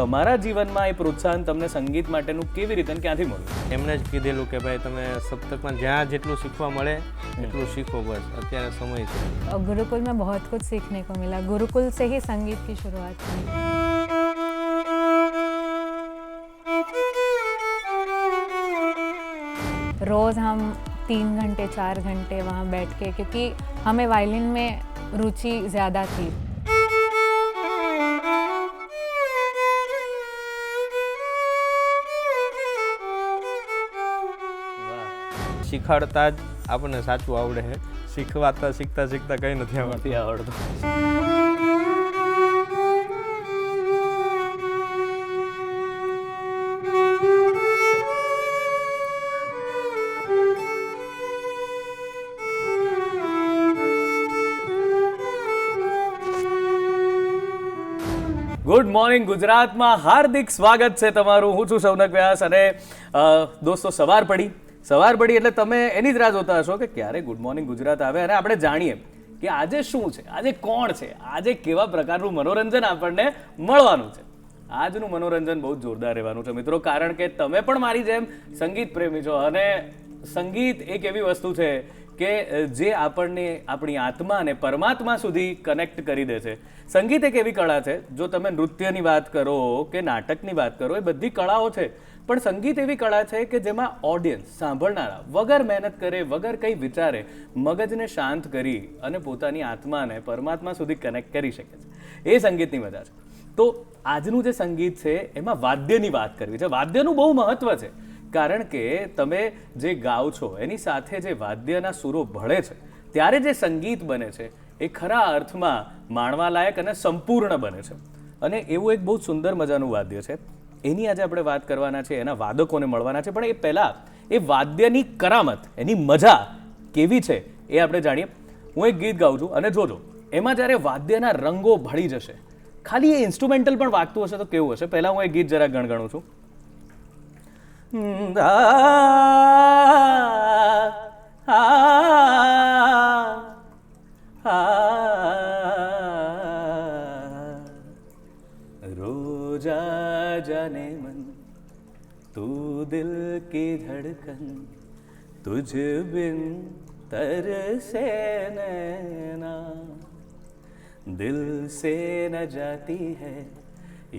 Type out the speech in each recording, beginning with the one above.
તમારા જીવનમાં એ પ્રોત્સાહન તમને સંગીત માટેનું કેવી રીતે અને ક્યાંથી મળ્યું? એમને જ કીધેલું કે ભાઈ તમે સપ્તકમાં જ્યાં જેટલું શીખવા મળે એટલું શીખો, બસ અત્યારે સમય છે. गुरुकुल में बहुत कुछ सीखने को मिला. गुरुकुल से ही संगीत की शुरुआत की. रोज़ हम 3 घंटे 4 घंटे वहाँ बैठ के, क्योंकि हमें वायलिन में रुचि ज़्यादा थी. શીખવાડતા જ આપણને સાચું આવડે છે, શીખવાતા શીખતા શીખતા કંઈ નથી આવડતું. નથી આવડતું. ગુડ મોર્નિંગ ગુજરાતમાં હાર્દિક સ્વાગત છે તમારું. હું છું શૌનક વ્યાસ અને દોસ્તો સવાર પડી એટલે તમે એની જ રાહ જોતા હશો કે ક્યારે ગુડ મોર્નિંગ ગુજરાત આવે અને આપણે જાણીએ કે આજે શું છે, આજે કોણ છે, આજે કેવા પ્રકારનું મનોરંજન આપણને મળવાનું છે. આજનું મનોરંજન બહુ જોરદાર રહેવાનું છે મિત્રો, કારણ કે તમે પણ મારી જેમ સંગીત પ્રેમી છો અને સંગીત એક એવી વસ્તુ છે કે જે આપણને આપણી આત્માને પરમાત્મા સુધી કનેક્ટ કરી દે છે. સંગીત એક એવી કળા છે, જો તમે નૃત્યની વાત કરો કે નાટકની વાત કરો, એ બધી કળાઓ છે, પણ સંગીત એવી કળા છે કે જેમાં ઓડિયન્સ સાંભળનારા વગર મહેનત કરે, વગર કંઈ વિચારે, મગજને શાંત કરી અને પોતાની આત્માને પરમાત્મા સુધી કનેક્ટ કરી શકે છે. એ સંગીતની મજા છે. તો આજનું જે સંગીત છે એમાં વાદ્યની વાત કરવી છે. વાદ્યનું બહુ મહત્વ છે, કારણ કે તમે જે ગાઓ છો એની સાથે જે વાદ્યના સૂરો ભળે છે ત્યારે જે સંગીત બને છે એ ખરા અર્થમાં માણવાલાયક અને સંપૂર્ણ બને છે. અને એવું એક બહુ સુંદર મજાનું વાદ્ય છે, એની આજે આપણે વાત કરવાના છે, એના વાદકોને મળવાના છે. પણ એ પહેલાં એ વાદ્યની કરામત, એની મજા કેવી છે એ આપણે જાણીએ. હું એક ગીત ગાઉં છું અને જોજો એમાં જ્યારે વાદ્યના રંગો ભળી જશે, ખાલી એ ઇન્સ્ટ્રુમેન્ટલ પણ વાગતું હશે તો કેવું હશે. પહેલાં હું એ ગીત જરા ગણગણું છું. रोजा जाने मन तू दिल की धड़कन तुझ बिन तरसे नैना दिल से न जाती है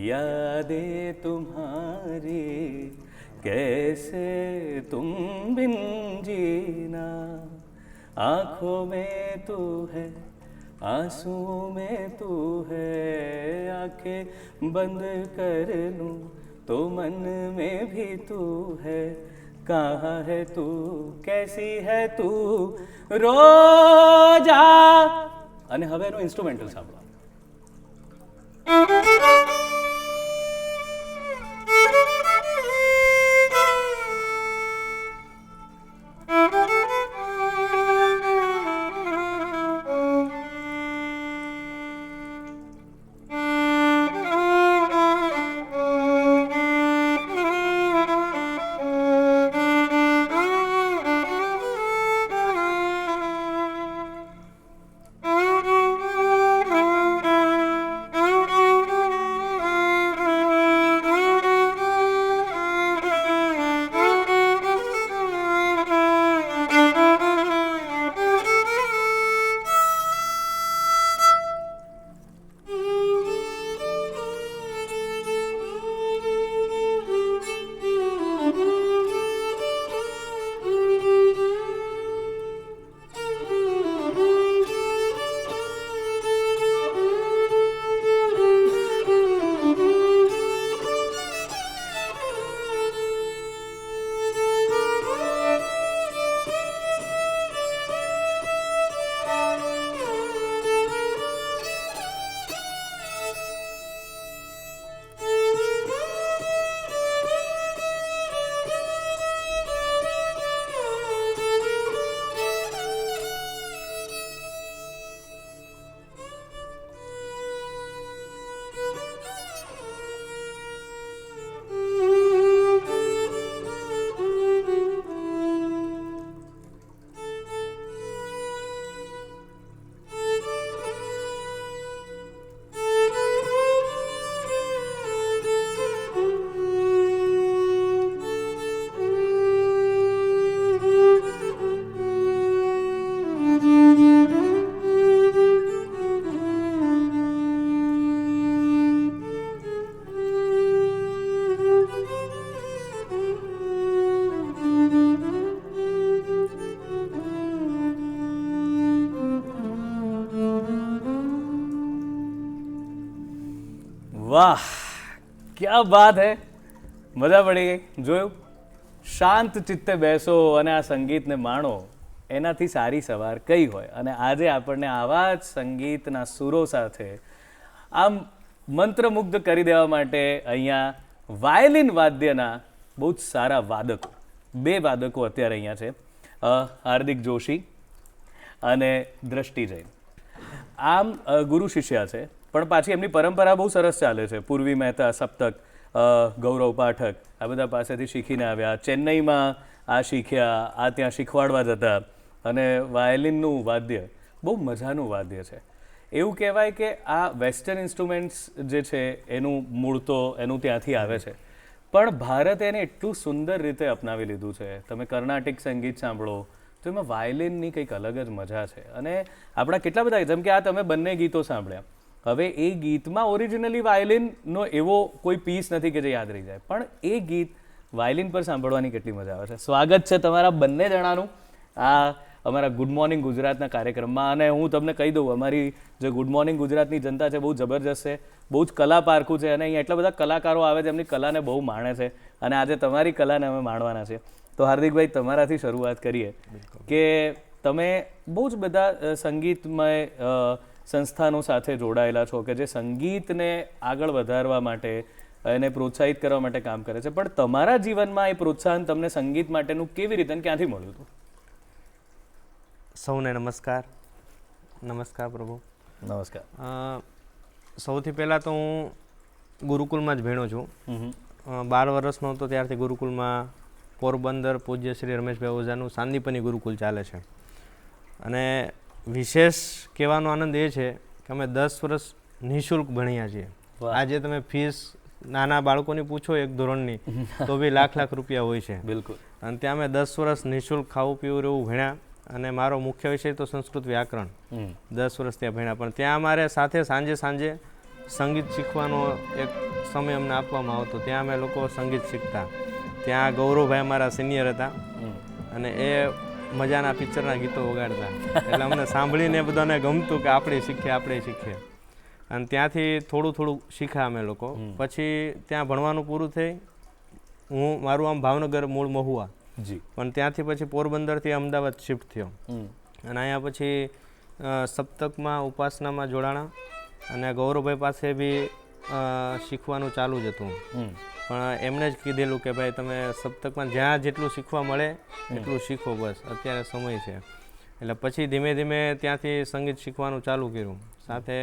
यादें तुम्हारी कैसे तुम बिन जीना आँखों में तू है आंसुओं में तू है आंखें बंद कर लूं तो मन में भी तू है कहाँ है तू कैसी है तू रोजा. અને હવે એનું ઇન્સ્ટ્રુમેન્ટલ સાંભળો. વાહ, ક્યા બાત હે, મજા પડી ગઈ. જોયું, શાંત ચિત્તે બેસો અને આ સંગીતને માણો, એનાથી સારી સવાર કઈ હોય. અને આજે આપણને આવા જ સંગીતના સુરો સાથે આમ મંત્રમુગ્ધ કરી દેવા માટે અહીંયા વાયલિન વાદ્યના બહુ જ સારા વાદકો, 2 વાદકો અત્યારે અહીંયા છે, હાર્દિક જોશી અને દ્રષ્ટિ જૈન. આમ ગુરુ શિષ્યા છે, પણ પાછી એમની પરંપરા બહુ સરસ ચાલે છે. પૂર્વી મહેતા, સપ્તક, ગૌરવ પાઠક, આ બધા પાસેથી શીખીને આવ્યા. ચેન્નઈમાં આ શીખ્યા, આ ત્યાં શીખવાડવા જતા. અને વાયલિનનું વાદ્ય બહુ મજાનું વાદ્ય છે. એવું કહેવાય કે આ વેસ્ટર્ન ઇન્સ્ટ્રુમેન્ટ્સ જે છે એનું મૂળ તો એનું ત્યાંથી આવે છે, પણ ભારતે એને એટલું સુંદર રીતે અપનાવી લીધું છે. તમે કર્ણાટિક સંગીત સાંભળો તો એમાં વાયલિનની કંઈક અલગ જ મજા છે. અને આપણા કેટલા બધા, જેમ કે આ તમે બંને ગીતો સાંભળ્યા, હવે એ ગીતમાં ઓરિજિનલી વાયલિનનો એવો કોઈ પીસ નથી કે જે યાદ રહી જાય, પણ એ ગીત વાયલિન પર સાંભળવાની કેટલી મજા આવે છે. સ્વાગત છે તમારા બંને જણાનું આ અમારા ગુડ મોર્નિંગ ગુજરાતના કાર્યક્રમમાં. અને હું તમને કહી દઉં, અમારી જે ગુડ મોર્નિંગ ગુજરાતની જનતા છે બહુ જબરજસ્ત છે, બહુ જ કલા પારખું છે. અને અહીંયા એટલા બધા કલાકારો આવે છે, એમની કલાને બહુ માણે છે. અને આજે તમારી કલાને અમે માણવાના છે. તો હાર્દિકભાઈ, તમારાથી શરૂઆત કરીએ કે તમે બહુ જ બધા સંગીતમય સંસ્થાનો સાથે જોડાયેલા છો કે જે સંગીતને આગળ વધારવા માટે, એને પ્રોત્સાહિત કરવા માટે કામ કરે છે. પણ તમારા જીવનમાં એ પ્રોત્સાહન તમને સંગીત માટેનું કેવી રીતે અને ક્યાંથી મળ્યું હતું? સૌને નમસ્કાર. નમસ્કાર પ્રભુ. નમસ્કાર. સૌથી પહેલાં તો હું ગુરુકુલમાં જ ભણ્યો છું. 12 વર્ષનો હતો ત્યારથી ગુરુકુલમાં પોરબંદર પૂજ્ય શ્રી રમેશભાઈ ઓઝાનું સાંદીપની ગુરુકુલ ચાલે છે. અને વિશેષ કહેવાનો આનંદ એ છે કે અમે 10 વર્ષ નિઃશુલ્ક ભણ્યા છીએ. આજે તમે ફીસ નાના બાળકોની પૂછો 1 ધોરણની તો બી લાખ રૂપિયા હોય છે. બિલકુલ. અને ત્યાં અમે 10 વર્ષ નિઃશુલ્ક ખાવું પીવું એવું ભણ્યા. અને મારો મુખ્ય વિષય તો સંસ્કૃત વ્યાકરણ. 10 વર્ષ ત્યાં ભણ્યા. પણ ત્યાં અમારે સાથે સાંજે સંગીત શીખવાનો એક સમય અમને આપવામાં આવતો. ત્યાં અમે લોકો સંગીત શીખતા. ત્યાં ગૌરવભાઈ અમારા સિનિયર હતા અને એ મજાના પિક્ચરના ગીતો વગાડતા. એટલે અમને સાંભળીને બધાને ગમતું કે આપણે શીખીએ. અને ત્યાંથી થોડું શીખ્યા અમે લોકો. પછી ત્યાં ભણવાનું પૂરું થઈ. મારું આમ ભાવનગર મૂળ મહુવા, પણ ત્યાંથી પછી પોરબંદરથી અમદાવાદ શિફ્ટ થયો. અને અહીંયા પછી સપ્તકમાં ઉપાસનામાં જોડાણા. અને ગૌરવભાઈ પાસે બી શીખવાનું ચાલુ જ હતું. પણ એમણે જ કીધેલું કે ભાઈ તમે સપ્તકમાં જ્યાં જેટલું શીખવા મળે એટલું શીખો, બસ અત્યારે સમય છે. એટલે પછી ધીમે ધીમે ત્યાંથી સંગીત શીખવાનું ચાલુ કર્યું. સાથે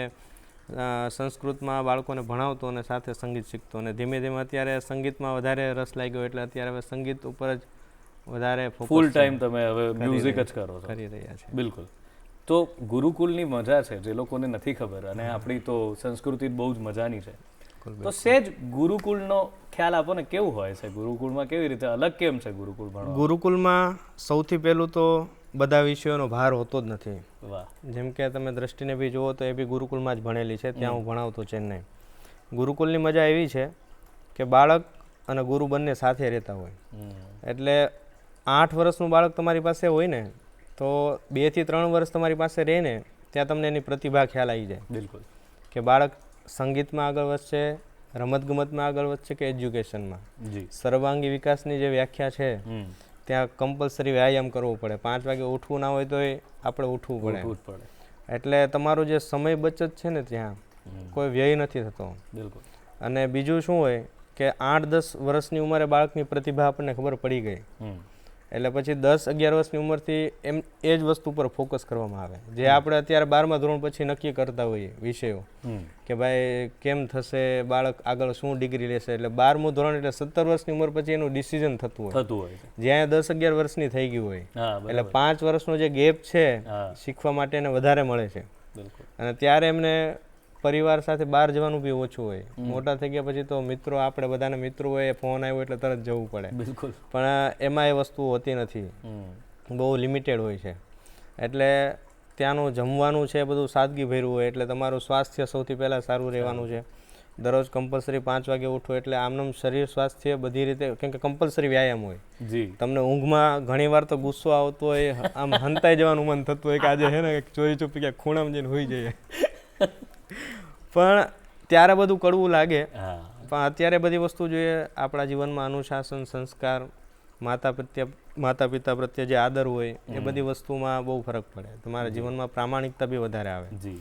સંસ્કૃતમાં બાળકોને ભણાવતો અને સાથે સંગીત શીખતો. અને ધીમે ધીમે અત્યારે સંગીતમાં વધારે રસ લાગ્યો. એટલે અત્યારે હવે સંગીત ઉપર જ વધારે ફૂલ ટાઈમ તમે હવે મ્યુઝિક જ કરો છો. કરી રહ્યા છે. બિલકુલ. તો ગુરુકુલની મજા છે જે લોકોને નથી ખબર, અને આપણી તો સંસ્કૃતિ બહુ જ મજાની છે. તો સેજ ગુરુકુળનો ખ્યાલ આપો ને, કેવું હોય છે ગુરુકુળમાં? કેવી રીતે અલગ કેમ છે ગુરુકુળ ભણવા? ગુરુકુળમાં સૌથી પહેલું તો બધા વિષયોનો ભાર હોતો જ નથી. વાહ. જેમ કે તમે દ્રષ્ટિને બી જુઓ તો એ બી ગુરુકુળમાં જ ભણેલી છે. ત્યાં હું ભણાવતો ચેન્નઈ. ગુરુકુળની મજા એવી છે કે બાળક અને ગુરુ બંને સાથે રહેતા હોય. એટલે 8 વર્ષનું બાળક તમારી પાસે હોય ને, તો 2 થી 3 વર્ષ તમારી પાસે રહે ને, ત્યાં તમને એની પ્રતિભા ખ્યાલ આવી જાય. બિલકુલ. કે બાળક સંગીતમાં આગળ વધશે, રમતગમતમાં આગળ વધશે કે એજ્યુકેશનમાં. સર્વાંગી વિકાસની જે વ્યાખ્યા છે, ત્યાં કમ્પલસરી વ્યાયામ કરવો પડે. 5 વાગે ઉઠવું ના હોય તો આપણે ઉઠવું પડે. એટલે તમારો જે સમય બચત છે ને, ત્યાં કોઈ વ્યય નથી થતો. બિલકુલ. અને બીજું શું હોય કે 8-10 વર્ષની ઉંમરે બાળકની પ્રતિભા આપણને ખબર પડી ગઈ. એટલે પછી 10-11 વર્ષની ઉંમરથી એ જ વસ્તુ પર ફોકસ કરવામાં આવે, જે આપણે અત્યારે 12મા ધોરણ પછી નક્કી કરતા હોઈએ વિષયો કે ભાઈ કેમ થશે, બાળક આગળ શું ડિગ્રી લેશે. એટલે 12મું ધોરણ એટલે 17 વર્ષની ઉંમર પછી એનું ડિસિઝન થતું હોય, જ્યાં 10-11 વર્ષની થઈ ગયું હોય. એટલે 5 વર્ષનો જે ગેપ છે શીખવા માટે એને વધારે મળે છે. અને ત્યારે એમને પરિવાર સાથે બહાર જવાનું બી ઓછું હોય. મોટા થઈ ગયા પછી તો મિત્રો, આપણે બધાને મિત્રો હોય, ફોન આવ્યો એટલે તરત જવું પડે. બિલકુલ. પણ એમાં એ વસ્તુ હોતી નથી, બહુ લિમિટેડ હોય છે. એટલે ત્યાંનું જમવાનું છે બધું સાદગી ભર્યું હોય. એટલે તમારું સ્વાસ્થ્ય સૌથી પહેલાં સારું રહેવાનું છે. દરરોજ કમ્પલસરી 5 વાગે ઉઠો. એટલે આમનું શરીર સ્વાસ્થ્ય બધી રીતે, કેમ કે કમ્પલસરી વ્યાયામ હોય. તમને ઊંઘમાં ઘણી વાર તો ગુસ્સો આવતો હોય, આમ હંતાઈ જવાનું મન થતું હોય કે આજે છે ને ચોરી ચૂપી ક્યાંક ખૂણામાં જઈને હોઈ જઈએ. પણ ત્યારે બધું કડવું લાગે, હા પણ અત્યારે બધી વસ્તુ જોઈએ. આપણા જીવનમાં અનુશાસન, સંસ્કાર, માતા પિતા પ્રત્યે જે આદર હોય એ બધી વસ્તુમાં બહુ ફરક પડે. તમારા જીવનમાં પ્રામાણિકતા બી વધારે આવે. જી.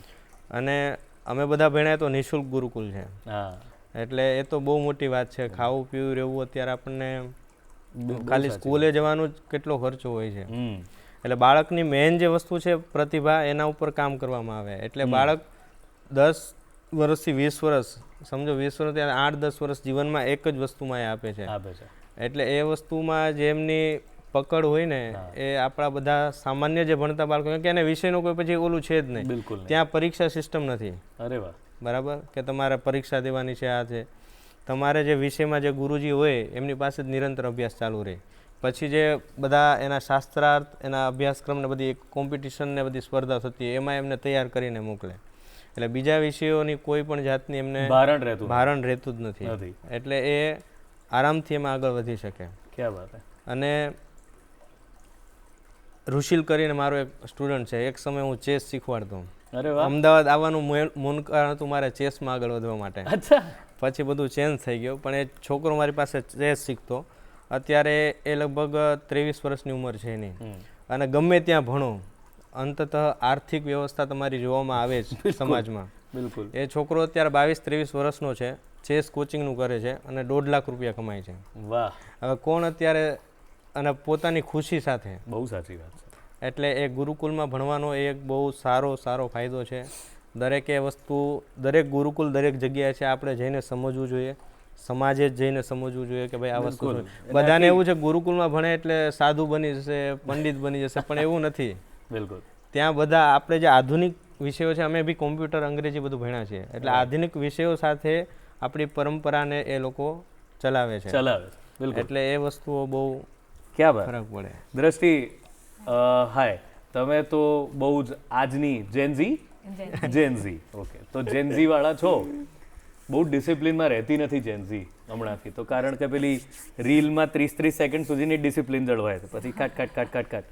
અને અમે બધા ભણ્યા તો નિઃશુલ્ક ગુરુકુલ છે, હા એટલે એ તો બહુ મોટી વાત છે. ખાવું પીવું રહેવું અત્યારે આપણને બહુ ખાલી સાચી સ્કૂલે જવાનું જ કેટલો ખર્ચો હોય છે. હમ એટલે બાળકની મેઇન જે વસ્તુ છે પ્રતિભા, એના ઉપર કામ કરવામાં આવે. એટલે બાળક 10 વર્ષથી 20 વર્ષ, સમજો 20 વર્ષ ત્યારે 8-10 વર્ષ જીવનમાં એક જ વસ્તુમાં એ આપે છે. આપે છે. એટલે એ વસ્તુમાં જે એમની પકડ હોય ને, એ આપણા બધા સામાન્ય જે ભણતા બાળકો, કે એને વિષયનું કોઈ પછી ઓલું છે જ નહીં. બિલકુલ નહીં. ત્યાં પરીક્ષા સિસ્ટમ નથી. અરે વાહ. બરાબર, કે તમારે પરીક્ષા દેવાની છે, આ છે. તમારે જે વિષયમાં જે ગુરુજી હોય એમની પાસે જ નિરંતર અભ્યાસ ચાલુ રહે. પછી જે બધા એના શાસ્ત્રાર્થ, એના અભ્યાસક્રમને બધી કોમ્પિટિશન ને બધી સ્પર્ધા થતી હોય એમાં એમને તૈયાર કરીને મોકલે. એટલે બીજા વિષયોની કોઈ પણ જાતની એમને ભારણ રહેતું જ નથી. એટલે એ આરામથી એમાં આગળ વધી શકે. ક્યાં વાત છે. અને ઋષિલ કરીને મારો એક સ્ટુડન્ટ છે, એક સમય હું ચેસ શીખવાડતો. અરે વાહ. અમદાવાદ આવવાનું મૂળ કારણ હતું મારે ચેસમાં આગળ વધવા માટે. અચ્છા. પછી બધું ચેન્જ થઈ ગયું, પણ એ છોકરો મારી પાસે ચેસ શીખતો. અત્યારે એ લગભગ 23 વર્ષની ઉંમર છે એની. અને ગમે ત્યાં ભણો, અંતતઃ આર્થિક વ્યવસ્થા તમારી જોવામાં આવે જ સમાજમાં. બિલકુલ. એ છોકરો અત્યારે 22-23 વર્ષનો છે, ચેસ કોચિંગનું કરે છે અને 1.5 લાખ રૂપિયા કમાય છે. વાહ. હવે કોણ અત્યારે, અને પોતાની ખુશી સાથે. બહુ સાચી વાત છે. એટલે એ ગુરુકુલમાં ભણવાનો એ એક બહુ સારો ફાયદો છે. દરેકે વસ્તુ, દરેક ગુરુકુલ દરેક જગ્યાએ છે, આપણે જઈને સમજવું જોઈએ. સમાજે જ જઈને સમજવું જોઈએ કે ભાઈ આ વસ્તુ બધાને એવું છે ગુરુકુલમાં ભણે એટલે સાધુ બની જશે, પંડિત બની જશે, પણ એવું નથી. બિલકુલ. ત્યાં બધા આપણે જે આધુનિક વિષયો છે, અમે બી કોમ્પ્યુટર, અંગ્રેજી બધું ભણ્યા છીએ, એટલે આધુનિક વિષયો સાથે આપણી પરંપરાને એ લોકો ચલાવે છે. એટલે એ વસ્તુઓ બહુ ફરક પડે. દ્રષ્ટિ, હાય, તમે તો બહુ જ આજની જેનઝી. ઓકે, તો જેનઝી વાળા છો. બહુ ડિસિપ્લિનમાં રહેતી નથી જેનઝી હમણાંથી, તો કારણ કે પેલી રીલમાં 30-30 સેકન્ડ સુધીની ડિસિપ્લિન જળવાય છે, પછી કાટ.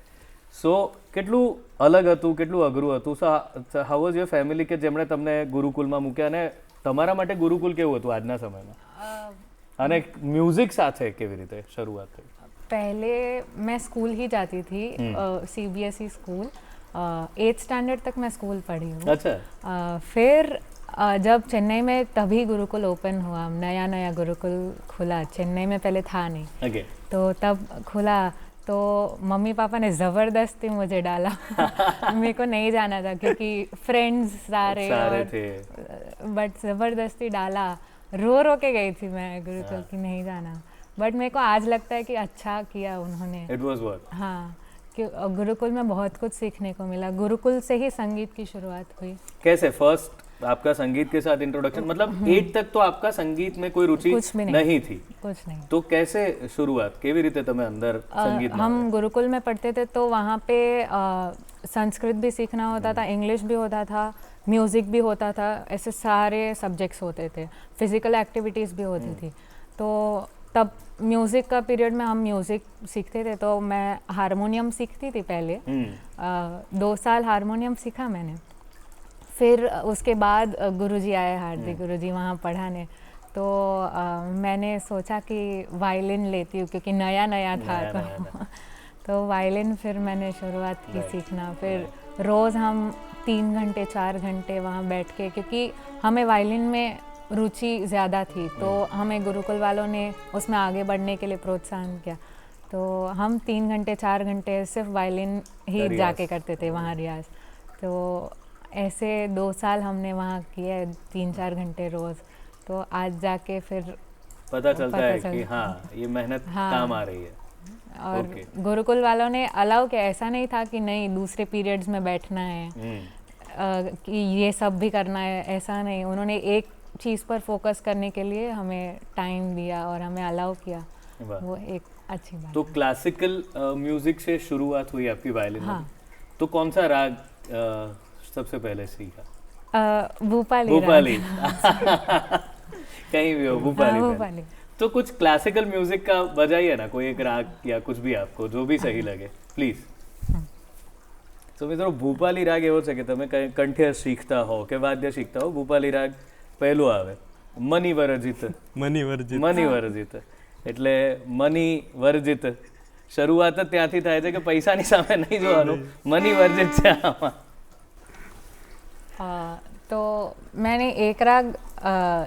સો કેટલું અલગ હતું, કેટલું અઘરું હતું. So how was your family કે જેમણે તમને ગુરુકુલમાં મૂક્યા, અને તમારા માટે ગુરુકુલ કેવું હતું આજના સમયમાં, અને म्यूजिक સાથે કેવી રીતે શરૂઆત થઈ? पहले मैं स्कूल ही जाती थी, CBSE स्कूल, 8th स्टैंडर्ड तक मैं स्कूल पढ़ी हूँ. अच्छा. फिर जब चेन्नई में तभी गुरुकुल ओपन हुआ, नया गुरुकुल खुला. चेन्नई में पहले था नहीं. Okay. तो तब खुला तो मम्मी पापा ने ज़बरदस्ती मुझे डाला. मेरे को नहीं जाना था क्योंकि फ्रेंड्स सारे थे, बट ज़बरदस्ती डाला. रो के गई थी मैं गुरुकुल की नहीं जाना. बट मेरे को आज लगता है कि अच्छा किया उन्होंने. It was what? हाँ, कि गुरुकुल में बहुत कुछ सीखने को मिला. गुरुकुल से ही संगीत की शुरुआत हुई. कैसे फर्स्ट आपका संगीत के साथ इंट्रोडक्शन, मतलब 8 तक तो आपका संगीत में कोई रुचि नहीं थी? कुछ नहीं. तो कैसे शुरुआत, केवी रीते तमे अंदर संगीत में? हम गुरुकुल में पढ़ते थे तो वहाँ पे संस्कृत भी सीखना होता था, इंग्लिश भी होता था, म्यूज़िक भी होता था, ऐसे सारे सब्जेक्ट्स होते थे. फिजिकल एक्टिविटीज़ भी होती थी. तो तब म्यूज़िक का पीरियड में हम म्यूज़िक सीखते थे, तो मैं हारमोनियम सीखती थी पहले. 2 साल हारमोनियम सीखा मैंने. फिर उसके बाद गुरुजी आए, हार्दिक गुरुजी, वहाँ पढ़ाने. तो मैंने सोचा कि वायलिन लेती हूँ क्योंकि नया था. तो वायलिन फिर मैंने शुरुआत की सीखना. फिर रोज़ हम 3 घंटे 4 घंटे वहाँ बैठ के, क्योंकि हमें वायलिन में रुचि ज़्यादा थी, तो हमें गुरुकुल वालों ने उसमें आगे बढ़ने के लिए प्रोत्साहन किया. तो हम 3 घंटे 4 घंटे सिर्फ वायलिन ही जाके करते थे वहाँ रियाज. तो ऐसे 2 साल हमने वहाँ किए, 3-4 घंटे रोज़. तो आज जाके फिर पता चलता है कि हाँ, ये मेहनत काम आ रही है. और गुरुकुल वालों ने अलाउ किया, ऐसा नहीं था कि नहीं दूसरे पीरियड्स में बैठना है, कि ये सब भी करना है, ऐसा नहीं. उन्होंने एक चीज़ पर फोकस करने के लिए हमें टाइम दिया और हमें अलाउ किया. वो एक अच्छी बात. तो क्लासिकल म्यूजिक से शुरुआत हुई आपकी वायलिन में. तो कौन सा राग सबसे पहले सीखा? भूपाली. कहीं भी हो, भूपाली. तो कुछ क्लासिकल म्यूजिक का बजाइए ना, कोई एक राग या कुछ भी आपको जो भी सही लगे, प्लीज. तो મિત્રો ભૂપાલી રાગ એવો છે કે તમે કંઈ કંઠ્ય શીખતા હો કે વાદ્ય શીખતા હો, ભૂપાલી રાગ પહેલું આવે મની વર્જિત. મની વર્જિત. મની વર્જિત એટલે મની વર્જિત, શરૂઆત જ ત્યાંથી થાય છે કે પૈસાની સામે નહીં જોવાનું, મની વર્જિત છે આમાં. तो मैंने एक राग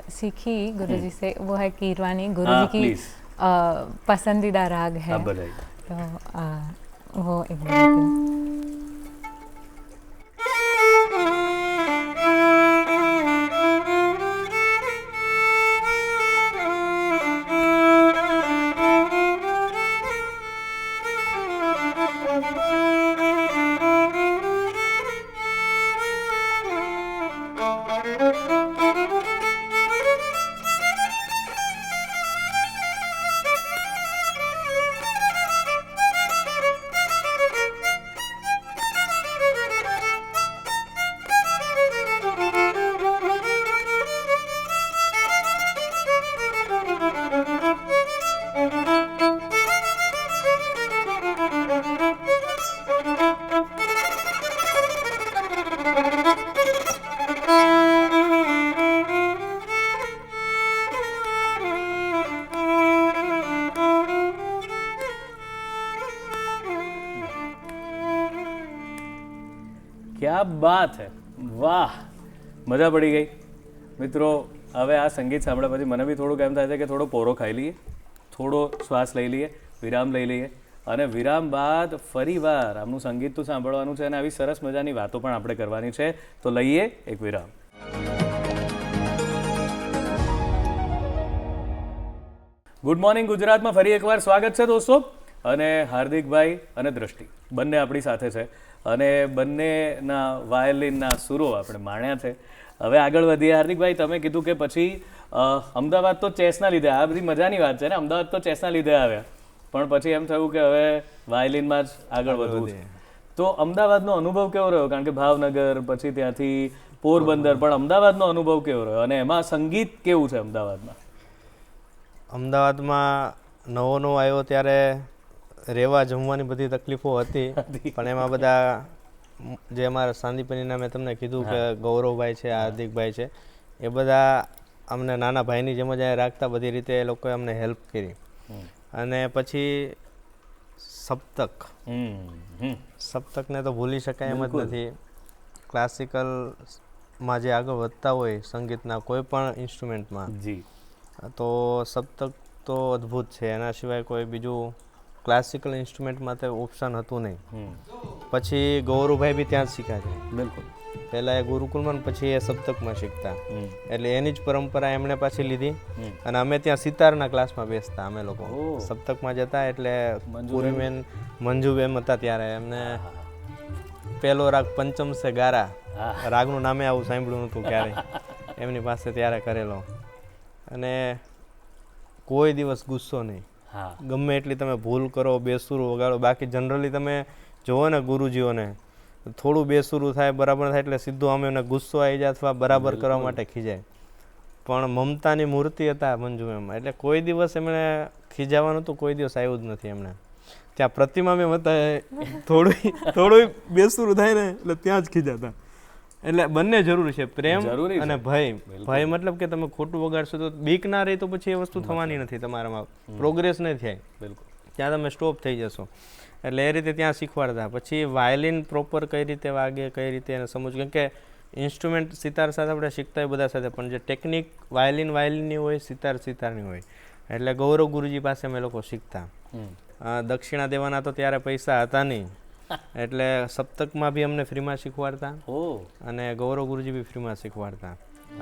सीखी गुरुजी से, वो है कीरवानी. गुरुजी की please. पसंदीदा राग है. आप बताइए. तो वो एक बार क्या बात है, વાહ, મજા પડી ગઈ મિત્રો. હવે આ સંગીત સાંભળ્યા પછી મને બી થોડુંક એમ થાય છે કે થોડો પોરો ખાઈ લઈએ, થોડો શ્વાસ લઈ લઈએ, વિરામ લઈ લઈએ, અને વિરામ બાદ ફરીવાર આમનું સંગીત તો સાંભળવાનું છે અને આવી સરસ મજાની વાતો પણ આપણે કરવાની છે. તો લઈએ એક વિરામ. ગુડ મોર્નિંગ ગુજરાતમાં ફરી એકવાર સ્વાગત છે દોસ્તો. અને હાર્દિકભાઈ અને દ્રષ્ટિ બંને આપણી સાથે છે અને બંનેના વાયોલિનના સુરો આપણે માણ્યા છે. હવે આગળ વધીએ. હાર્દિકભાઈ, તમે કીધું કે પછી અમદાવાદ તો ચેસના લીધે, આ બધી મજાની વાત છે ને, અમદાવાદ તો ચેસના લીધે આવ્યા, પણ પછી એમ થયું કે હવે વાયોલિનમાં જ આગળ વધવું છે. તો અમદાવાદનો અનુભવ કેવો રહ્યો? કારણ કે ભાવનગર, પછી ત્યાંથી પોરબંદર, પણ અમદાવાદનો અનુભવ કેવો રહ્યો અને એમાં સંગીત કેવું છે અમદાવાદમાં? અમદાવાદમાં નવો આવ્યો ત્યારે રહેવા જમવાની બધી તકલીફો હતી, પણ એમાં બધા જે અમારા સાંદીપનીના મેં તમને કીધું કે ગૌરવભાઈ છે, હાર્દિકભાઈ છે, એ બધા અમને નાના ભાઈની જેમ જ રાખતા, બધી રીતે એ લોકોએ અમને હેલ્પ કરી. અને પછી સપ્તકને તો ભૂલી શકાય એમ જ નથી. ક્લાસિકલમાં જે આગળ વધતા હોય સંગીતના કોઈ પણ ઇન્સ્ટ્રુમેન્ટમાં, તો સપ્તક તો અદ્ભુત છે. એના સિવાય કોઈ બીજું ક્લાસિકલ ઇન્સ્ટ્રુમેન્ટમાં તો ઓપ્શન હતું નહીં. પછી ગૌરવભાઈ બી ત્યાં જ શીખ્યા છે. બિલકુલ. પહેલાં એ ગુરુકુલમાં, પછી એ સપ્તકમાં શીખતા, એટલે એની જ પરંપરા એમણે પાછી લીધી. અને અમે ત્યાં સિતારના ક્લાસમાં બેસતા, અમે લોકો સપ્તકમાં જતા. એટલે પૂરીબેન મંજુબેન હતા ત્યારે, એમને પહેલો રાગ પંચમ સે ગારા, રાગનું નામે આવું સાંભળ્યું નહોતું ક્યારે, એમની પાસે ત્યારે કરેલો. અને કોઈ દિવસ ગુસ્સો નહીં, ગમે એટલી તમે ભૂલ કરો, બેસુરું વગાડો. બાકી જનરલી તમે જુઓ ને ગુરુજીઓને, થોડું બેસુરું થાય, બરાબર થાય એટલે સીધું અમે એને ગુસ્સો આવી જાય અથવા બરાબર કરવા માટે ખીજાય. પણ મમતાની મૂર્તિ હતા મંજુ એમ, એટલે કોઈ દિવસ એમણે ખીજાવાનું તો કોઈ દિવસ આવ્યું જ નથી એમણે. ત્યાં પ્રતિમા મેં બતાવે, થોડું બેસુરું થાય ને એટલે ત્યાં જ ખીજાતા. એટલે બંને જરૂરી છે, પ્રેમ અને ભય. ભય મતલબ કે તમે ખોટું વગાડશો તો બીક ના રહી તો પછી એ વસ્તુ થવાની નથી, તમારામાં પ્રોગ્રેસ નહીં થાય. બિલકુલ. ત્યાં તમે સ્ટોપ થઈ જશો. એટલે એ રીતે ત્યાં શીખવાડતા. પછી વાયોલિન પ્રોપર કઈ રીતે વાગે, કઈ રીતે એને સમજવું, કેમ કે ઇન્સ્ટ્રુમેન્ટ સિતાર સાથે આપણે શીખતા હોય બધા સાથે, પણ જે ટેકનિક વાયોલિનની હોય, સિતારની હોય. એટલે ગૌરવ ગુરુજી પાસે અમે લોકો શીખતા. દક્ષિણા દેવાના તો ત્યારે પૈસા હતા નહીં, એટલે સપ્તકમાં બી અમને ફ્રીમાં શીખવાડતા અને ગૌરવ ગુરુજી બી ફ્રીમાં શીખવાડતા.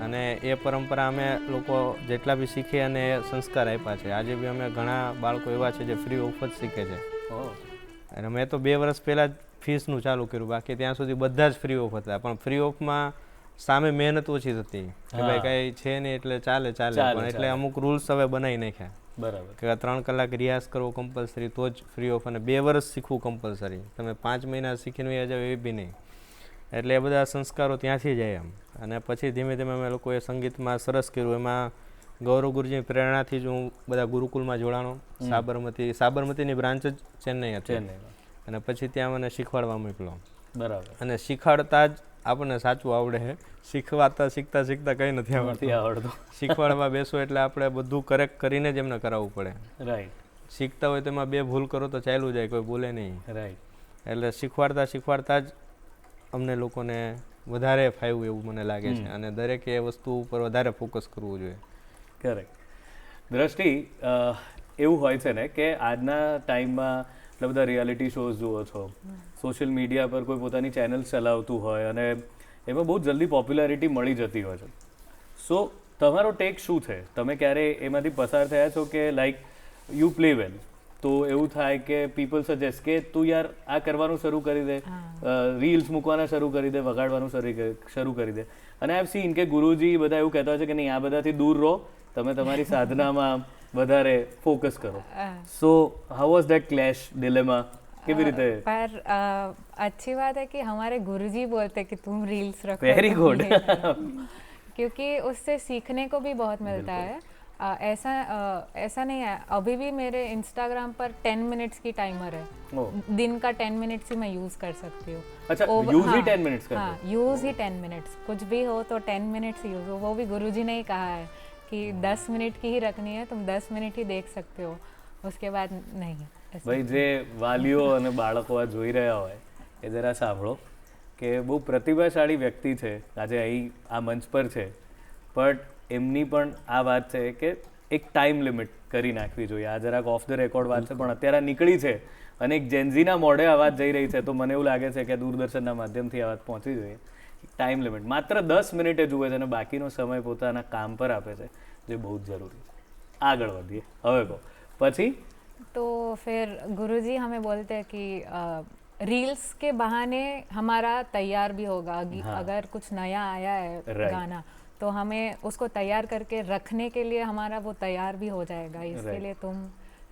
અને એ પરંપરા અમે લોકો જેટલા બી શીખીએ અને સંસ્કાર આપ્યા છે. આજે બી અમે ઘણા બાળકો એવા છે જે ફ્રી ઓફ જ શીખે છે. અને મેં તો 2 વર્ષ પહેલાં જ ફીસનું ચાલુ કર્યું, બાકી ત્યાં સુધી બધા જ ફ્રી ઓફ હતા. પણ ફ્રી ઓફમાં સામે મહેનત ઓછી થતી કે ભાઈ કાંઈ છે નહીં એટલે ચાલે. પણ એટલે અમુક રૂલ્સ હવે બનાવી નાખ્યા. બરાબર. કે 3 કલાક રિયાઝ કરવો કમ્પલસરી, તો જ ફ્રી ઓફ, અને 2 વર્ષ શીખવું કમ્પલસરી. તમે 5 મહિના શીખીને વહી જાવ એ બી નહીં. એટલે એ બધા સંસ્કારો ત્યાંથી જાય એમ. અને પછી ધીમે ધીમે અમે લોકોએ સંગીતમાં સરસ કર્યું. એમાં ગૌરવ ગુરુજીની પ્રેરણાથી જ હું બધા ગુરુકુલમાં જોડાણો. સાબરમતીની બ્રાન્ચ જ ચેન્નઈ હતી, અને પછી ત્યાં મને શીખવાડવા મોકલો. બરાબર. અને શીખવાડતા જ આપણને સાચું આવડે છે. શીખતા શીખતા કંઈ નથી આવડતું. આવડતું. શીખવાડવા બેસો એટલે આપણે બધું કરેક્ટ કરીને જ એમને કરાવવું પડે. રાઈટ. શીખતા હોય તેમાં 2 ભૂલ કરો તો ચાલ્યું જાય, કોઈ બોલે નહીં. રાઈટ. એટલે શીખવાડતા જ અમને લોકોને વધારે ફાવ્યું એવું મને લાગે છે, અને દરેકે એ વસ્તુ ઉપર વધારે ફોકસ કરવું જોઈએ. કરેક્ટ. દ્રષ્ટિ, એવું હોય છે ને કે આજના ટાઈમમાં એટલા બધા રિયાલિટી શોઝ જુઓ છો, સોશિયલ મીડિયા પર કોઈ પોતાની ચેનલ ચલાવતું હોય અને એમાં બહુ જલ્દી પોપ્યુલારિટી મળી જતી હોય છે. સો તમારો ટેક શું છે? તમે ક્યારે એમાંથી પસાર થયા છો કે લાઈક યુ પ્લે વેલ, તો એવું થાય કે પીપલ સજેસ્ટ કે તું યાર આ કરવાનું શરૂ કરી દે, રીલ્સ મૂકવાના શરૂ કરી દે, વગાડવાનું શરૂ કરી દે, અને આઈ હેવ સીન કે ગુરુજી બધા એવું કહેતા હોય છે કે નહીં, આ બધાથી દૂર રહો, તમે તમારી સાધનામાં વધારે ફોકસ કરો. સો હાउ वाज दैट क्लैश डिलेमा? કેવી રીતે? पर अच्छी बात है कि हमारे गुरुजी बोलते कि तुम रील्स रखो. Very good. क्योंकि उससे सीखने को भी बहुत मिलता है. ऐसा नहीं है, अभी भी मेरे इंस्टाग्राम पर 10 मिनट्स की टाइमर है. दिन का 10 मिनट्स ही मैं यूज कर सकती हूँ. अच्छा, यूज ही 10 मिनट्स करते हो? हाँ, यूज ही 10 मिनट्स. कुछ भी हो तो 10 मिनट्स यूज हो. वो भी गुरुजी ने ही कहा है कि 10 मिनट की ही रखनी है, तुम 10 मिनट ही देख सकते हो, उसके बाद नहीं. ભાઈ, જે વાલીઓ અને બાળકો આ જોઈ રહ્યા હોય એ જરા સાંભળો કે બહુ પ્રતિભાશાળી વ્યક્તિ છે, આજે અહીં આ મંચ પર છે, બટ એમની પણ આ વાત છે કે એક ટાઈમ લિમિટ કરી નાખવી જોઈએ. આ જરાક ઓફ ધ રેકોર્ડ વાત છે, પણ અત્યારે નીકળી છે અને એક જેન્ઝીના મોઢે આ વાત જઈ રહી છે, તો મને એવું લાગે છે કે દૂરદર્શનના માધ્યમથી આ વાત પહોંચવી જોઈએ. ટાઈમ લિમિટ માત્ર 10 મિનિટે જુએ છે અને બાકીનો સમય પોતાના કામ પર આપે છે, જે બહુ જ જરૂરી છે. આગળ વધીએ. હવે કહો પછી. तो फिर गुरुजी हमें बोलते हैं कि रील्स के बहाने हमारा तैयार भी होगा. अगर कुछ नया आया है गाना तो हमें उसको तैयार करके रखने के लिए हमारा वो तैयार भी हो जाएगा. इसके लिए तुम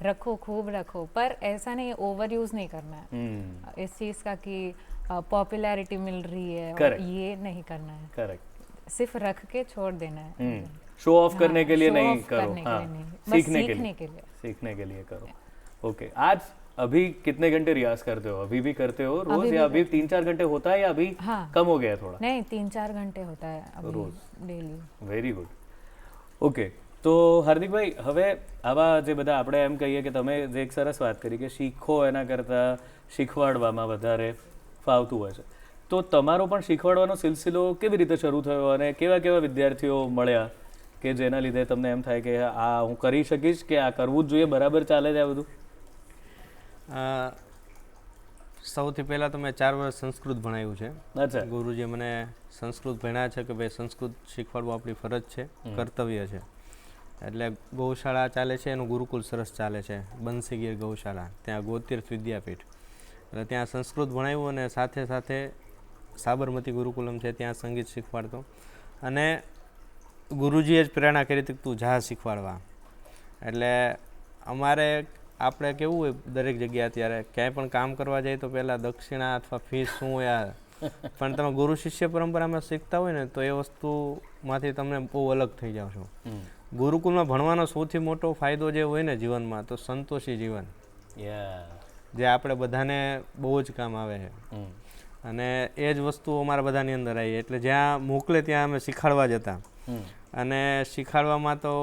रखो, खूब रखो, पर ऐसा नहीं ओवर यूज नहीं करना है इस चीज का कि पॉपुलैरिटी मिल रही है और ये नहीं करना है. करेक्ट. सिर्फ रख के छोड़ देना है. शो ऑफ करने के लिए नहीं करो, सीखने के लिए सीखने के लिए करो. ओके. आज अभी कितने घंटे रियाज करते हो? अभी भी करते हो रोज, या अभी 3-4 घंटे होता है, या अभी कम हो गया थोड़ा? नहीं, 3-4 घंटे होता है अभी रोज डेली. Very good. ઓકે, તો હાર્દિકભાઈ, હવે આવા જે બધા આપણે એમ કહીએ કે તમે જે એક સરસ વાત કરી કે શીખો એના કરતાં શીખવાડવામાં વધારે ફાવતું હોય છે, તો તમારો પણ શીખવાડવાનો સિલસિલો કેવી રીતે શરૂ થયો અને કેવા કેવા વિદ્યાર્થીઓ મળ્યા કે જેના લીધે તમને એમ થાય કે આ હું કરી શકીશ, કે આ કરવું જ જોઈએ, બરાબર ચાલે છે આ બધું? સૌથી પહેલાં તો મેં 4 વર્ષ સંસ્કૃત ભણાવ્યું છે. અચ્છા. ગુરુજીએ મને સંસ્કૃત ભણ્યા છે કે ભાઈ સંસ્કૃત શીખવાડવું આપણી ફરજ છે, કર્તવ્ય છે. એટલે ગૌશાળા ચાલે છે, એનું ગુરુકુલ સરસ ચાલે છે, બંસીગીર ગૌશાળા, ત્યાં ગોતીર્થ વિદ્યાપીઠ. એટલે ત્યાં સંસ્કૃત ભણાવ્યું અને સાથે સાથે સાબરમતી ગુરુકુલમ છે, ત્યાં સંગીત શીખવાડતો. અને ગુરુજીએ જ પ્રેરણા કરી હતી કે તું જા શીખવાડવા. એટલે અમારે આપણે કેવું હોય દરેક જગ્યાએ અત્યારે ક્યાંય પણ કામ કરવા જાય તો પહેલાં દક્ષિણા અથવા ફીસ શું હોય, પણ તમે ગુરુ શિષ્ય પરંપરામાં શીખતા હોય ને તો એ વસ્તુમાંથી તમે બહુ અલગ થઈ જાઓ છો. ગુરુકુલમાં ભણવાનો સૌથી મોટો ફાયદો જે હોય ને જીવનમાં, તો સંતોષી જીવન, જે આપણે બધાને બહુ જ કામ આવે છે. અને એ જ વસ્તુ અમારા બધાની અંદર આવી, એટલે જ્યાં મોકલે ત્યાં અમે શીખાડવા જતા. અને શીખાડવામાં તો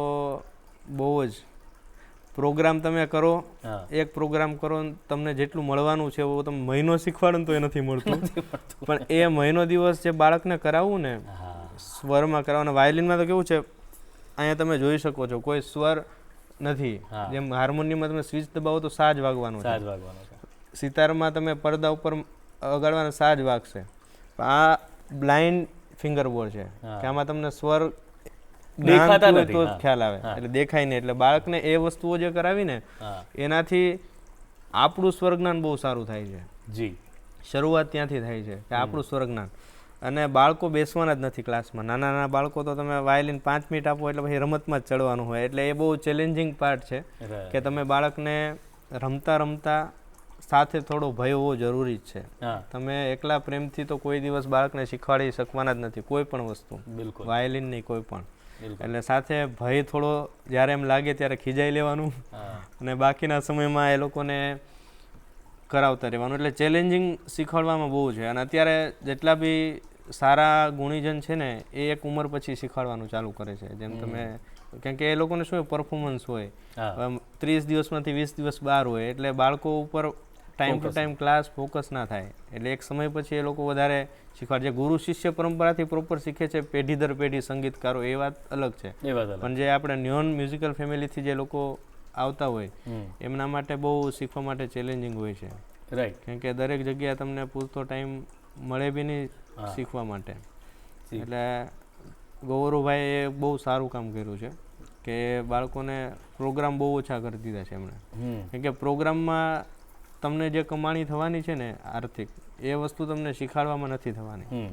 બહુ જ પ્રોગ્રામ તમે કરો, એક પ્રોગ્રામ કરો, તમને જેટલું મળવાનું છે એવું તમે મહિનો શીખવાડો ને તો એ નથી મળતું. પણ એ મહિનો દિવસ જે બાળકને કરાવવું ને, સ્વરમાં કરાવવાનું. વાયોલિનમાં તો કેવું છે, અહીંયા તમે જોઈ શકો છો કોઈ સ્વર નથી, જેમ હાર્મોનિયમમાં તમે સ્વિચ દબાવો તો સાજ વાગવાનું છે, સિતારમાં તમે પડદા ઉપર વગાડવાના સાજ વાગશે. આ બ્લાઇન્ડ ફિંગર બોર્ડ છે કે આમાં તમને સ્વર દેખાતા નથી તો ખ્યાલ આવે, એટલે દેખાય નહીં. એટલે બાળકને એ વસ્તુઓ જે કરાવીને એનાથી આપણું સ્વરજ્ઞાન બહુ સારું થાય છે. જી, શરૂઆત ત્યાંથી થાય છે કે આપણું સ્વરજ્ઞાન. અને બાળકો બેસવાના જ નથી ક્લાસમાં. નાના નાના બાળકો તો તમે વાયોલિન 5 મિનિટ આપો એટલે પછી રમતમાં જ ચડવાનું હોય. એટલે એ બહુ ચેલેન્જિંગ પાર્ટ છે કે તમે બાળકને રમતા રમતા સાથે થોડો ભય હોવો જરૂરી જ છે. તમે એકલા પ્રેમથી તો કોઈ દિવસ બાળકને શીખવાડી શકવાના જ નથી કોઈ પણ વસ્તુ, વાયોલિન નહીં કોઈ પણ. એટલે સાથે ભય થોડો જ્યારે એમ લાગે ત્યારે ખીજાઈ લેવાનું અને બાકીના સમયમાં એ લોકોને કરાવતા રહેવાનું. એટલે ચેલેન્જિંગ શીખવાડવામાં બહુ છે. અને અત્યારે જેટલા બી સારા ગુણીજન છે ને એ એક ઉંમર પછી શીખવાડવાનું ચાલુ કરે છે. જેમ તમે કેમ કે એ લોકોને શું પરફોર્મન્સ હોય, 30 દિવસમાંથી 20 દિવસ બહાર હોય, એટલે બાળકો ઉપર time to time class focus ના થાય, એટલે એક સમય પછી એ લોકો વધારે શીખવાડે. જે ગુરુ શિષ્ય પરંપરાથી પ્રોપર શીખે છે પેઢી દર પેઢી સંગીતકારો, એ વાત અલગ છે. પણ જે આપણે નોન મ્યુઝિકલ ફેમિલીથી જે લોકો આવતા હોય એમના માટે બહુ શીખવા માટે ચેલેન્જિંગ હોય છે. રાઈટ. કેમ કે દરેક જગ્યાએ તમને પૂરતો ટાઈમ મળે બી નહીં શીખવા માટે. એટલે ગૌરવભાઈએ બહુ સારું કામ કર્યું છે કે બાળકોને પ્રોગ્રામ બહુ ઓછા કરી દીધા છે એમણે. કેમ કે પ્રોગ્રામમાં તમને જે કમાણી થવાની છે ને આર્થિક, એ વસ્તુ તમને શીખવાડવામાં નથી થવાની.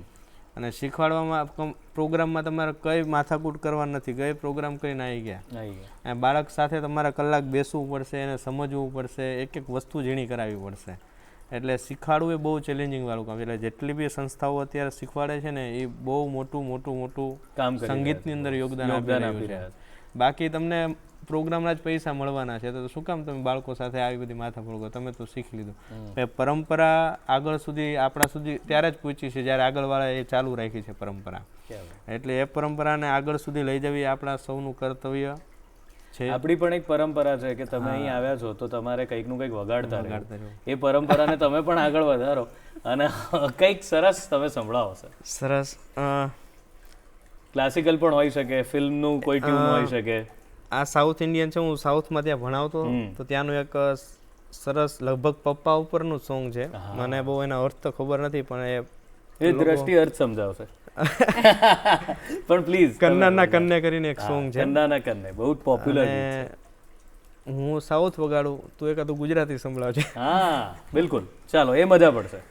અને શીખવાડવામાં પ્રોગ્રામમાં તમારે કઈ માથાકૂટ કરવા નથી, કઈ પ્રોગ્રામ કરીને આવી ગયા. અને બાળક સાથે તમારે કલાક બેસવું પડશે, એને સમજવું પડશે, એક એક વસ્તુ ઝીણી કરાવવી પડશે. એટલે શીખવાડવું એ બહુ ચેલેન્જિંગ વાળું કામ. એટલે જેટલી બી સંસ્થાઓ અત્યારે શીખવાડે છે ને એ બહુ મોટું કામ સંગીતની અંદર યોગદાન આપી રહ્યું છે. બાકી તમને પ્રોગ્રામના જ પૈસા મળવાના છે, તો શું કામ તમે બાળકો સાથે આવી બધી માથાકૂટ કરો? તમે તો શીખી લીધું. પરંપરા આગળ સુધી આપણા સુધી ત્યારે જ પહોંચી છે જ્યારે આગળવાળા એ ચાલુ રાખી છે પરંપરા. એટલે એ પરંપરાને આગળ સુધી લઈ જવી આપણા સૌનું કર્તવ્ય છે. આપણી પણ એક પરંપરા છે કે તમે અહીં આવ્યા છો તો તમારે કંઈકનું કંઈક વગાડતા રહેવું. એ પરંપરાને તમે પણ આગળ વધારો અને કંઈક સરસ તમે સંભળાવો. સરસ ક્લાસિકલ પણ હોઈ શકે, ફિલ્મનું કોઈ ટ્યુન હોઈ શકે. આ સાઉથ ઇન્ડિયન છે, હું સાઉથમાં ત્યાં ભણાવતો તો ત્યાંનું એક સરસ લગભગ પપ્પા ઉપરનું સોંગ છે. મને બહુ એના અર્થ ખબર નથી, પણ એ દ્રષ્ટિ અર્થ સમજાવશે. પણ પ્લીઝ, કન્નાના કન્ને કરીને એક સોંગ છે. કન્નાના કન્ને બહુ પોપ્યુલર છે. હું સાઉથ વગાડું, તું એકાદું ગુજરાતી સંભળાવજે. હા બિલકુલ, ચાલો, એ મજા પડશે.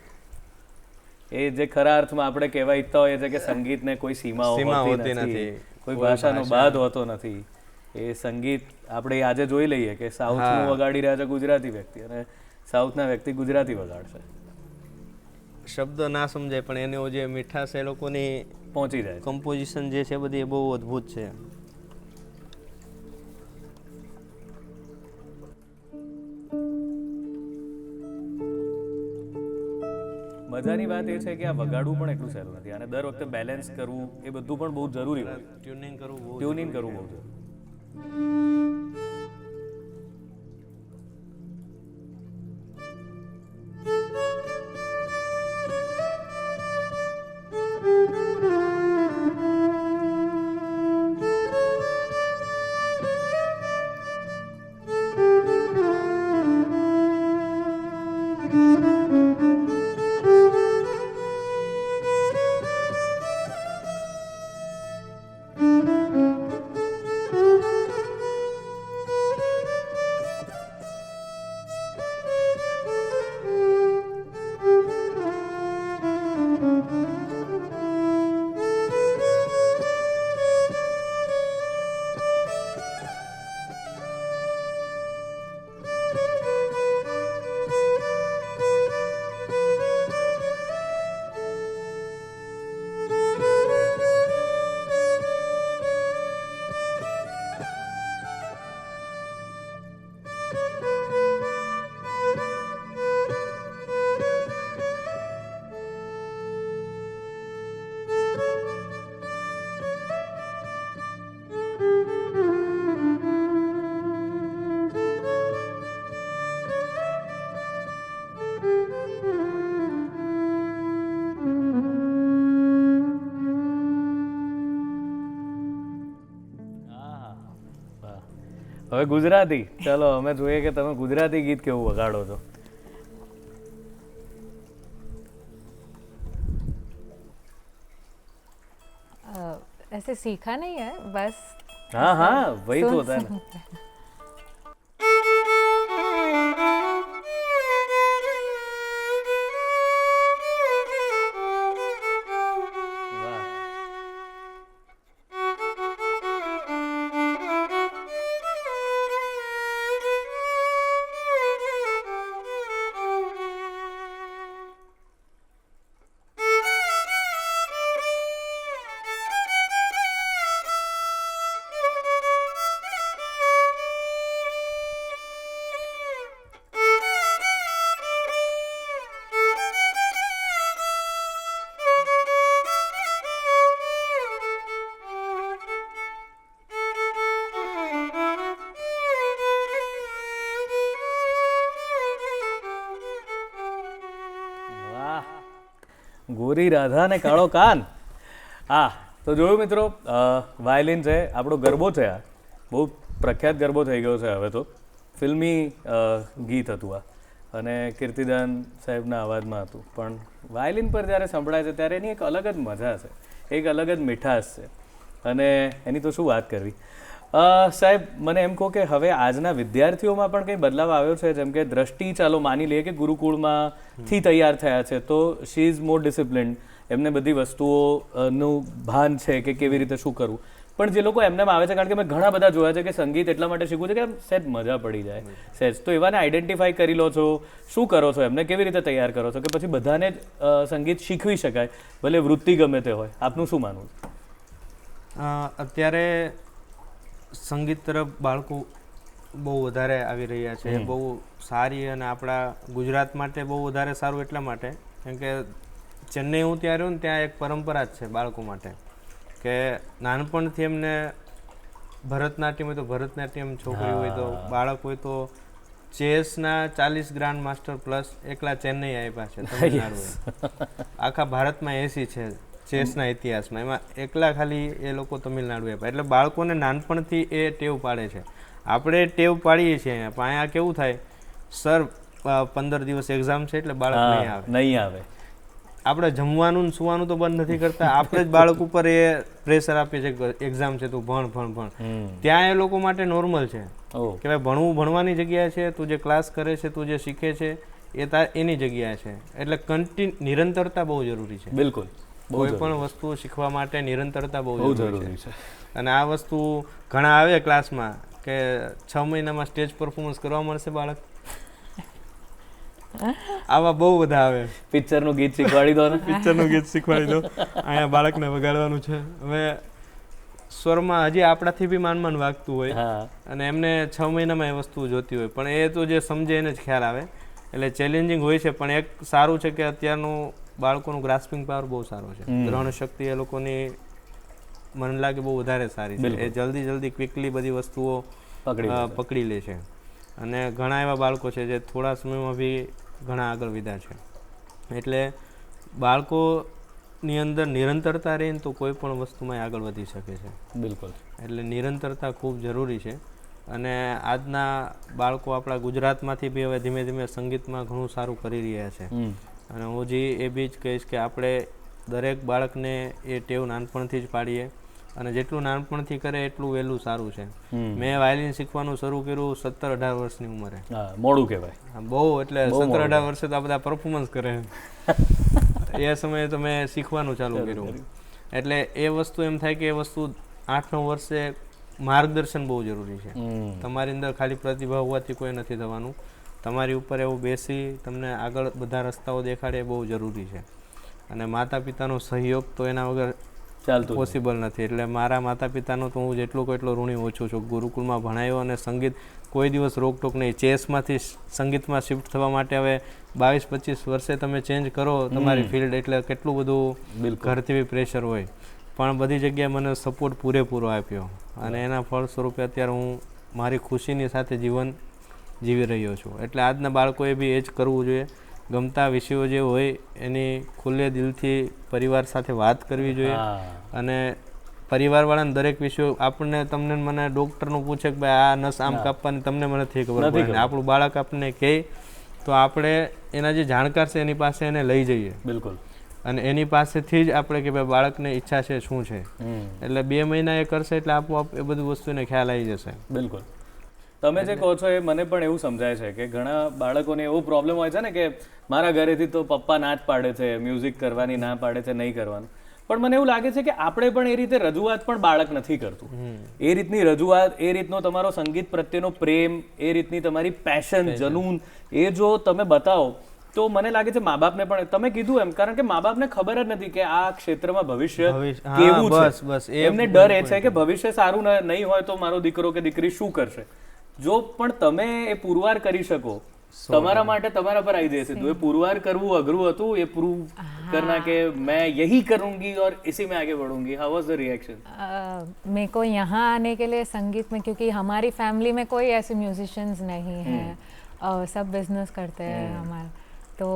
એ જે ખરા અર્થમાં આપણે કહેવા ઈચ્છતા હોઈએ છે કે સંગીતને કોઈ સીમાઓ હોતી નથી, કોઈ ભાષાનો બાદ હોતો નથી. એ સંગીત આપણે આજે જોઈ લઈએ કે સાઉથનું વગાડી રહ્યા છે ગુજરાતી વ્યક્તિ, અને સાઉથના વ્યક્તિ ગુજરાતી વગાડશે. શબ્દ ના સમજાય પણ એનો જે મીઠાશ એ લોકોની પહોંચી જાય. કમ્પોઝિશન જે છે બધી એ બહુ અદ્ભુત છે. મજાની વાત એ છે કે આ વગાડવું પણ એટલું સહેલું નથી, અને દર વખતે બેલેન્સ કરવું એ બધું પણ બહુ જરૂરી હોય. ટ્યુનિંગ કરવું બહુ જરૂરી. હવે ગુજરાતી, ચાલો અમે જોઈએ કે તમે ગુજરાતી ગીત કેવું વગાડો છો. ऐसे सीखा नहीं है बस. हाँ हाँ वही तो होता है ना. ગોરી રાધા ને કાળો કાન. હા, તો જોયું મિત્રો, વાયલિન છે, આપણો ગરબો છે. આ બહુ પ્રખ્યાત ગરબો થઈ ગયો છે હવે તો. ફિલ્મી ગીત હતું આ, અને કીર્તિદાન સાહેબના અવાજમાં હતું. પણ વાયલિન પર જ્યારે સંભળાય છે ત્યારે એની એક અલગ જ મજા છે, એક અલગ જ મીઠાશ છે, અને એની તો શું વાત કરવી. સાહેબ, મને એમ કહો કે હવે આજના વિદ્યાર્થીઓમાં પણ કંઈ બદલાવ આવ્યો છે? જેમ કે દ્રષ્ટિ, ચાલો માની લઈએ કે ગુરુકુળમાંથી તૈયાર થયા છે, તો શી ઇઝ મોર ડિસિપ્લિન્ડ, એમને બધી વસ્તુઓનું ભાન છે કે કેવી રીતે શું કરવું. પણ જે લોકો એમને આવે છે, કારણ કે મેં ઘણા બધા જોયા છે કે સંગીત એટલા માટે શીખવું છે કે સહેજ મજા પડી જાય સહેજ, તો એવાને આઈડેન્ટિફાઈ કરી લો છો, શું કરો છો, એમને કેવી રીતે તૈયાર કરો છો કે પછી બધાને જ સંગીત શીખવી શકાય, ભલે વૃત્તિ ગમે તે હોય? આપનું શું માનવું છે? અત્યારે સંગીત તરફ બાળકો બહુ વધારે આવી રહ્યા છે. બહુ સારી, અને આપણા ગુજરાત માટે બહુ વધારે સારું એટલા માટે કેમ કે ચેન્નઈ હું ત્યાં રહ્યો ને, ત્યાં એક પરંપરા જ છે બાળકો માટે કે નાનપણથી એમને ભરતનાટ્યમ હોય તો ભરતનાટ્યમ, છોકરી હોય તો બાળક હોય તો ચેસના 40 ગ્રાન્ડ માસ્ટર પ્લસ એકલા ચેન્નઈ આપ્યા છે તમિલનાડુએ. આખા ભારતમાં 80 છે ચેસના ઇતિહાસમાં, એમાં એકલા ખાલી એ લોકો તમિલનાડુ આપ્યા. એટલે બાળકોને નાનપણથી એ ટેવ પાડે છે. આપણે ટેવ પાડીએ છીએ અહીંયા, પણ અહીંયા કેવું થાય, સર 15 દિવસ એક્ઝામ છે એટલે બાળક નહીં આવે. આપણે જમવાનું સુવાનું તો બંધ નથી કરતા, આપણે જ બાળક ઉપર એ પ્રેશર આપીએ છીએ કે એક્ઝામ છે તું ભણ ભણ ભણ. ત્યાં એ લોકો માટે નોર્મલ છે કે ભાઈ ભણવું ભણવાની જગ્યા છે, તું જે ક્લાસ કરે છે, તું જે શીખે છે એ એની જગ્યા છે. એટલે નિરંતરતા બહુ જરૂરી છે. બિલકુલ, કોઈ પણ વસ્તુ શીખવા માટે નિરંતરતા બહુ જરૂરી છે. અને આ વસ્તુ ઘણા આવે ક્લાસમાં કે 6 મહિનામાં સ્ટેજ પરફોર્મન્સ કરવા મળશે બાળક, આવા બહુ બધા આવે. પિક્ચરનું ગીત શીખવાડી દો ને, પિક્ચરનું ગીત શીખવાડી દો, અહીંયા બાળકને વગાડવાનું છે. હવે સ્વરમાં હજી આપણાથી બી માન વાગતું હોય, અને એમને 6 મહિનામાં એ વસ્તુ જોતી હોય, પણ એ તો જે સમજે એને જ ખ્યાલ આવે. એટલે ચેલેન્જિંગ હોય છે, પણ એક સારું છે કે અત્યારનું બાળકોનું ગ્રાસ્પિંગ પાવર બહુ સારો છે. ગ્રહણ શક્તિ એ લોકોની મને લાગે બહુ વધારે સારી છે. એ જલ્દી ક્વિકલી બધી વસ્તુઓ પકડી લે છે. અને ઘણા એવા બાળકો છે જે થોડા સમયમાં બી ઘણા આગળ વધ્યા છે. એટલે બાળકોની અંદર નિરંતરતા રહીને તો કોઈ પણ વસ્તુમાં આગળ વધી શકે છે. બિલકુલ. એટલે નિરંતરતા ખૂબ જરૂરી છે. અને આજના બાળકો આપણા ગુજરાતમાંથી બી હવે ધીમે ધીમે સંગીતમાં ઘણું સારું કરી રહ્યા છે. અને હું એ બી જ કહીશ કે આપણે દરેક બાળકને એ ટેવ નાનપણથી જ પાડીએ, અને જેટલું નાનપણથી કરે એટલું વહેલું સારું છે. મેં વાયલિન શીખવાનું શરૂ કર્યું 17-18 વર્ષની ઉંમરે. મોડું કહેવાય બહુ, એટલે 17-18 વર્ષે તો આ બધા પરફોર્મન્સ કરે. એ સમયે તો મેં શીખવાનું ચાલુ કર્યું. એટલે એ વસ્તુ એમ થાય કે એ વસ્તુ 8-9 વર્ષે માર્ગદર્શન બહુ જરૂરી છે. તમારી અંદર ખાલી પ્રતિભા હોવાથી કોઈ નથી થવાનું. તમારી ઉપર એવું બેસી તમને આગળ બધા રસ્તાઓ દેખાડે એ બહુ જરૂરી છે. અને માતા પિતાનો સહયોગ તો એના વગર પોસિબલ નથી. એટલે મારા માતા પિતાનો તો હું જેટલો કોઈ એટલો ઋણી ઓછો છું. ગુરુકુળમાં ભણાયો, અને સંગીત કોઈ દિવસ રોકટોક નહીં. ચેસમાંથી સંગીતમાં શિફ્ટ થવા માટે હવે 22-25 વર્ષે તમે ચેન્જ કરો તમારી ફિલ્ડ, એટલે કેટલું બધું ઘરથી બી પ્રેશર હોય, પણ બધી જગ્યાએ મને સપોર્ટ પૂરેપૂરો આપ્યો. અને એના ફળ સ્વરૂપે અત્યારે હું મારી ખુશીની સાથે જીવન જીવી રહ્યો છું. એટલે આજના બાળકોએ બી એ જ કરવું જોઈએ. ગમતા વિષયો જે હોય એની ખુલ્લે દિલથી પરિવાર સાથે વાત કરવી જોઈએ. અને પરિવારવાળાને દરેક વિષયો આપણને તમને મને ડૉક્ટરનું પૂછે કે ભાઈ આ નસ આમ કાપવાની, તમને મને નથી ખબર પડે, આપણું બાળક આપણને કહે તો આપણે એના જે જાણકાર છે એની પાસે એને લઈ જઈએ. બિલકુલ. અને એની પાસેથી જ આપણે કે ભાઈ બાળકને ઈચ્છા છે શું છે, એટલે 2 મહિના એ કરશે એટલે આપોઆપ એ બધી વસ્તુને ખ્યાલ આવી જશે. બિલકુલ. તમે જે કહો છો એ મને પણ એવું સમજાય છે કે ઘણા બાળકોને એવો પ્રોબ્લેમ હોય છે ને કે મારા ઘરેથી તો પપ્પા ના જ પાડે છે, મ્યુઝિક કરવાની ના પાડે છે, નહીં કરવાનું. પણ મને એવું લાગે છે કે આપણે પણ એ રીતે રજૂઆત પણ બાળક નથી કરતું. એ રીતની રજૂઆત, એ રીતનો તમારો સંગીત પ્રત્યેનો પ્રેમ, એ રીતની તમારી પેશન, જનૂન, એ જો તમે બતાવો તો મને લાગે છે મા બાપને પણ, તમે કીધું એમ, કારણ કે મા બાપને ખબર જ નથી કે આ ક્ષેત્રમાં ભવિષ્ય કેવું છે. એમને ડર એ છે કે ભવિષ્ય સારું નહીં હોય તો મારો દીકરો કે દીકરી શું કરશે. જો પણ તમે એ પુરવાર કરી શકો, તમારા માટે તમારા પર આવી જશે. તો એ પુરવાર કરવું અઘરું હતું, એ પ્रूव करना कि मैं यही करूंगी और इसी में आगे बढ़ूंगी. How was the reaction? मेरे को यहाँ आने के लिए संगीत में, क्योंकि हमारी फैमिली में कोई ऐसे म्यूजिशियंस नहीं है, सब बिजनेस करते हैं हमारे, तो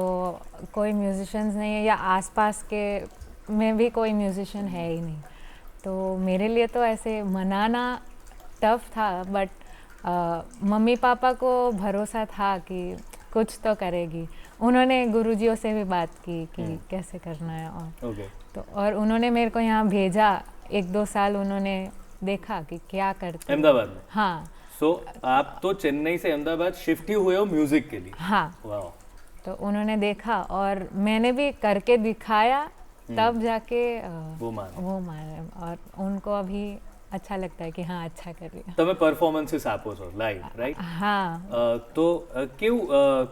कोई म्यूजिशियंस नहीं है या आसपास के में भी कोई म्यूजिशियन है ही नहीं, तो मेरे लिए तो ऐसे मनाना टफ था, बट मम्मी पापा को भरोसा था कि कुछ तो करेगी। उन्होंने गुरुजियों से भी बात की कि कैसे करना है, और तो और उन्होंने मेरे को यहाँ भेजा। 1-2 साल उन्होंने देखा कि क्या करते। अहमदाबाद में? हाँ। सो आप तो चेन्नई से अहमदाबाद शिफ्ट ही हुए हो म्यूजिक के लिए? हाँ। वाह। तो उन्होंने देखा और मैंने भी करके दिखाया, तब जाके वो माने और उनको अभी अच्छा लगता है कि हाँ अच्छा कर रही है। તમે પરફોર્મન્સીસ આપો છો લાઈવ, રાઈટ? હા। તો કેવું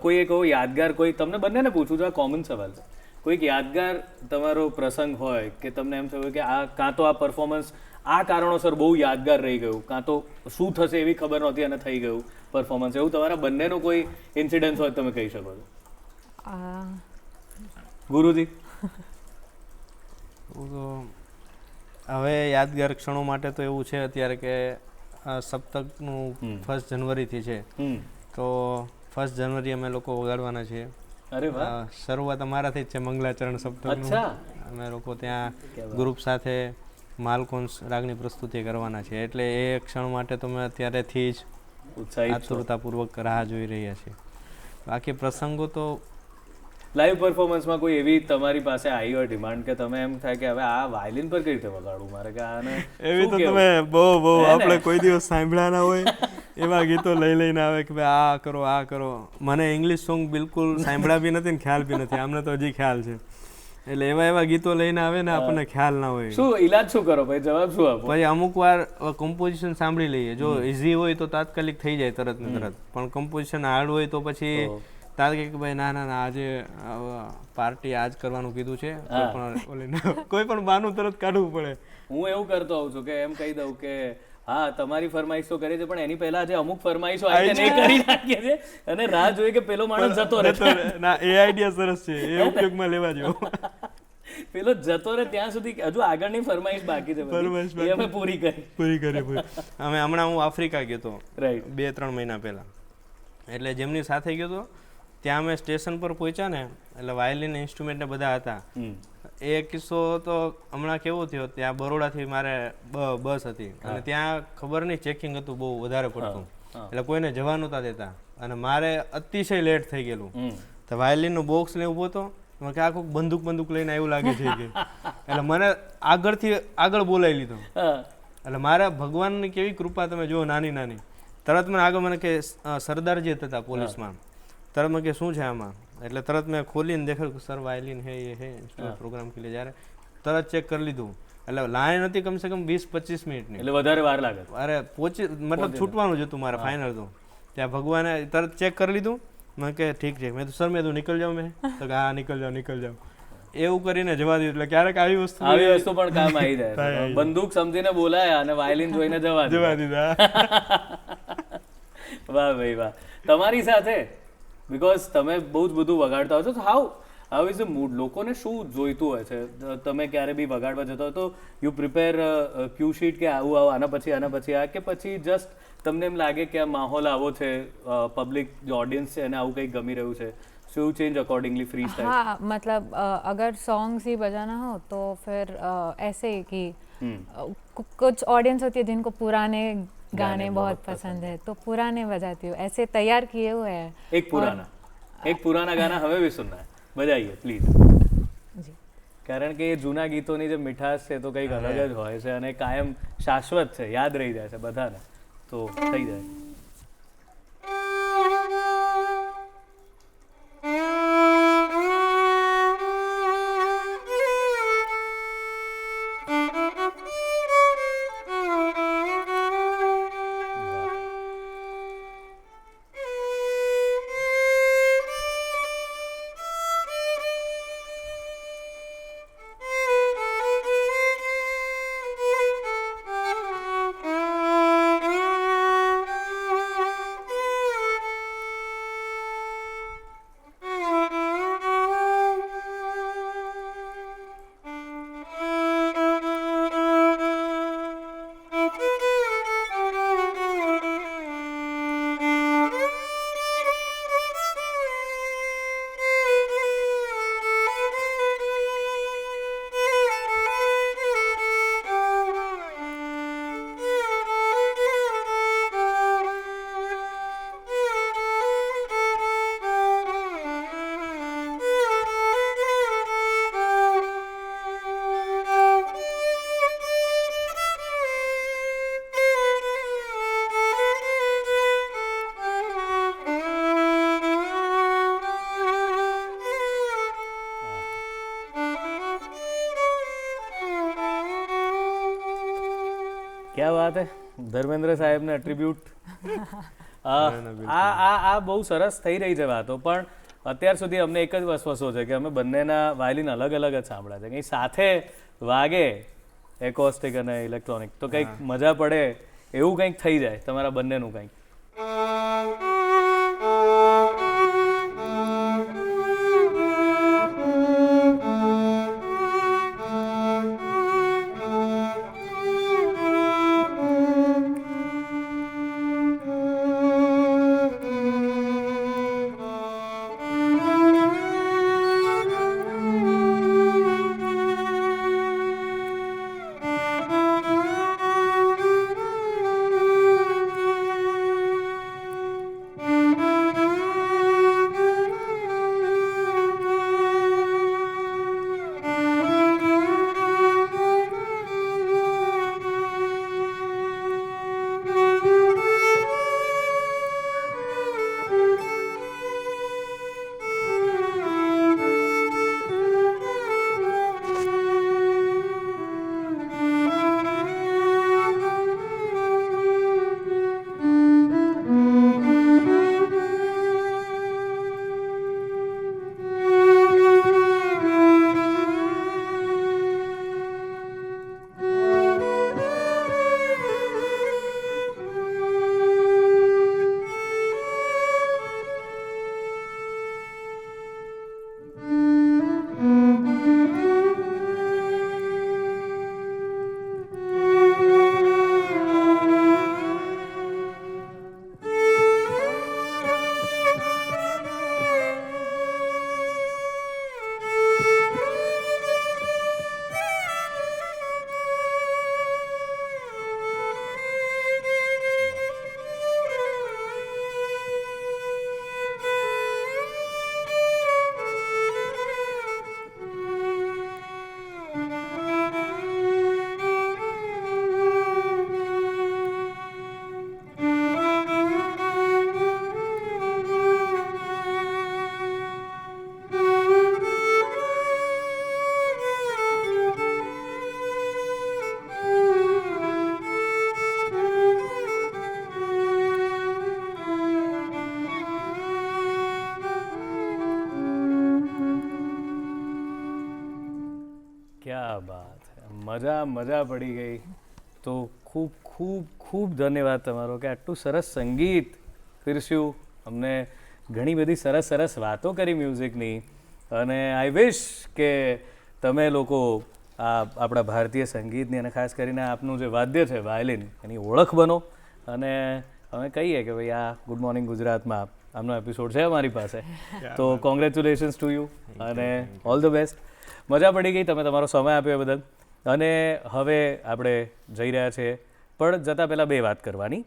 કોઈ એક એવો યાદગાર, કોઈ તમને બંનેને પૂછું છું, આ કોમન સવાલ છે, કોઈક યાદગાર તમારો પ્રસંગ હોય કે તમને એમ થયું કે આ કાં તો આ પરફોર્મન્સ આ કારણોસર બહુ યાદગાર રહી ગયું, કાં તો શું થશે એવી ખબર નહોતી અને થઈ ગયું પરફોર્મન્સ, એવું તમારા બંનેનો કોઈ ઇન્સિડન્સ હોય તમે કહી શકો છો? ગુરુજી? હવે યાદગાર ક્ષણો માટે તો એવું છે અત્યારે કે સપ્તકનું 1 જનવરીથી છે, તો 1 જનવરી અમે લોકો વગાડવાના છીએ. અરે વાહ. શરૂઆત અમારાથી જ છે મંગલાચરણ સપ્તકનું. અમે લોકો ત્યાં ગ્રુપ સાથે માલકોન્સ રાગની પ્રસ્તુતિ કરવાના છે, એટલે એ ક્ષણ માટે તો અમે અત્યારેથી જ આતુરતાપૂર્વક રાહ જોઈ રહ્યા છીએ. બાકી પ્રસંગો તો લાઈવ પરફોર્મન્સમાં કોઈ એવી તમારી પાસે આવી હોય ડિમાન્ડ કે તમે એમ થાય કે હવે આ વાયલિન પર કઈ રીતે વગાડવું મારે, કે આને એવી તો તમે બહુ આપણે કોઈ દિવસ સાંભળ્યા ના હોય એવા ગીતો લઈને આવે કે ભાઈ આ કરો. મને ઇંગ્લિશ સોંગ બિલકુલ સાંભળ્યા બી નથી ને ખ્યાલ બી નથી, આમને તો હજી ખ્યાલ છે. એટલે એવા ગીતો લઈને આવે ને આપણને ખ્યાલ ના હોય. શું ઈલાજ શું કરો ભાઈ, જવાબ શું આપો? પછી અમુક વાર કમ્પોઝિશન સાંભળી લઈએ, જો ઇઝી હોય તો તાત્કાલિક થઈ જાય તરત ને તરત, પણ કમ્પોઝિશન હાર્ડ હોય તો પછી તાત્કાલિક ભાઈ ના આજે પાર્ટી આજ કરવાનું કીધું છે, કોઈ પણ બહાનું તરત કાઢવું પડે. હું એવું કરતો હોઉં છું કે એમ કહી દઉં કે હા તમારી ફરમાઈશ તો કરી છે, પણ એની પહેલા જે અમુક ફરમાઈશો આવી છે એ કરી નાખીએ છે અને રાહ જોઈએ કે પેલો માણસ જતો રહે. ના, એ આઈડિયા સરસ છે, એ ઉપયોગમાં લેવા જેવો. પેલો જતો રહે ત્યાં સુધી હજુ આગળની ફરમાઈશ બાકી છે, એ અમે પૂરી કરી. અમે હમણાં હું આફ્રિકા ગયો હતો, રાઈટ, 2-3 મહિના પહેલા. એટલે જેમની સાથે ગયો હતો ત્યાં અમે સ્ટેશન પર પહોંચ્યા ને, એટલે વાયલિન ઇન્સ્ટ્રુમેન્ટ ને બધા હતા. એ કિસ્સો તો હમણાં કેવો થયો, ત્યાં બરોડાથી મારે બસ હતી અને ત્યાં ખબર નહીં ચેકિંગ હતું બહુ વધારે પડતું, એટલે કોઈને જવા નહોતા દેતા અને મારે અતિશય લેટ થઈ ગયેલું. તો વાયલિનનું બોક્સ ને ઊભો હતો, કે આ કોઈક બંદૂક લઈને એવું લાગે છે કે, એટલે મને આગળ બોલાવી લીધો. એટલે મારા ભગવાનની કેવી કૃપા તમે જુઓ, નાની તરત મને આગળ મને કે સરદારજી હતા પોલીસમાં, તરત મેં કે શું છે આમાં, એટલે તરત મેં ખોલીને દેખાડ્યું સર વાયલિન હે એ હે ઇન્સ્ટ્રુમેન્ટ પ્રોગ્રામ કે લે, જ્યારે તરત ચેક કરી લીધું. એટલે લાઈન હતી કમસે કમ 20-25 મિનિટની, એટલે વધારે વાર લાગે. અરે મતલબ છૂટવાનું જ હતું મારે ફાઇનલ. તો ત્યાં ભગવાને તરત ચેક કરી લીધું. મેં કે ઠીક છે, મેં તો સર મેં તો નીકળ જાઉં, મેં તો કે હા નીકળ જાઉં એવું કરીને જવા દીધું. એટલે ક્યારેક આવી વસ્તુ પણ કામ આવી જાય. બંદૂક સમજીને બોલાયા અને વાયલિન જોઈને જવા દીધા. વાહ ભાઈ વાહ. તમારી સાથે બિકોઝ તમે બહુ જ બધું વગાડતા હો છો, હાઉ ઇઝ ધ મૂડ? લોકોને શું જોઈતું હોય છે? તમે ક્યારે બી વગાડવા જતા હો તો યુ પ્રિપેર ક્યુ શીટ કે આવું આના પછી આ, કે પછી જસ્ટ તમને એમ લાગે કે આ માહોલ આવો છે, પબ્લિક जो ऑडियंस है ना, वो कहीं गमी રહ્યું છે, so you change accordingly free style? हाँ, मतलब अगर सॉन्ग्स ही बजाना हो तो फिर ऐसे ही कि कुछ ऑडियंस होती है जिनको पुराने गाने बहुत पसंद है, तो पुराने बजाती हूँ, ऐसे तैयार किए हुए हैं. एक पुराना गाना हमें भी सुनना है, बजाइए प्लीज. કારણ કે એ જૂના ગીતોની જે મીઠાશ છે તો કંઈક અલગ જ હોય છે અને કાયમ શાશ્વત છે, યાદ રહી જાય છે બધાને, તો થઈ જાય. ક્યાં વાત હે ધર્મેન્દ્ર સાહેબને એટ્રીબ્યુટ આ બહુ સરસ થઈ રહી છે વાતો પણ અત્યાર સુધી અમને એક જ વસવસો છે કે અમે બંનેના વાયલિન અલગ અલગ જ સાંભળ્યા છે કંઈ સાથે વાગે એકોસ્ટિક અને ઇલેક્ટ્રોનિક તો કંઈક મજા પડે એવું કંઈક થઈ જાય તમારા બંનેનું કંઈક ક્યાં બાત મજા પડી ગઈ તો ખૂબ ખૂબ ખૂબ ધન્યવાદ તમારો કે આટલું સરસ સંગીત પીરસ્યું અમને ઘણી બધી સરસ વાતો કરી મ્યુઝિકની અને આઈ વિશ કે તમે લોકો આ આપણા ભારતીય સંગીતની અને ખાસ કરીને આપનું જે વાદ્ય છે વાયલિન એની ઓળખ બનો અને અમે કહીએ કે ભાઈ આ ગુડ મોર્નિંગ ગુજરાતમાં આમનો એપિસોડ છે અમારી પાસે તો કોંગ્રેચ્યુલેશન્સ ટુ યુ અને ઓલ ધ બેસ્ટ મજા પડી ગઈ તમે તમારો સમય આપ્યો એ બદલ અને હવે આપણે જઈ રહ્યા છીએ પણ જતાં પહેલાં બે વાત કરવાની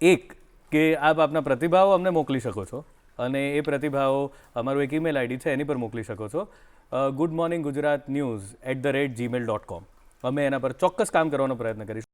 એક કે આપ આપના પ્રતિભાવો અમને મોકલી શકો છો અને એ પ્રતિભાવો અમારું એક ઈમેલ આઈડી છે એની પર મોકલી શકો છો good morning gujarat news@gmail.com અમે એના પર ચોક્કસ કામ કરવાનો પ્રયત્ન કરીશું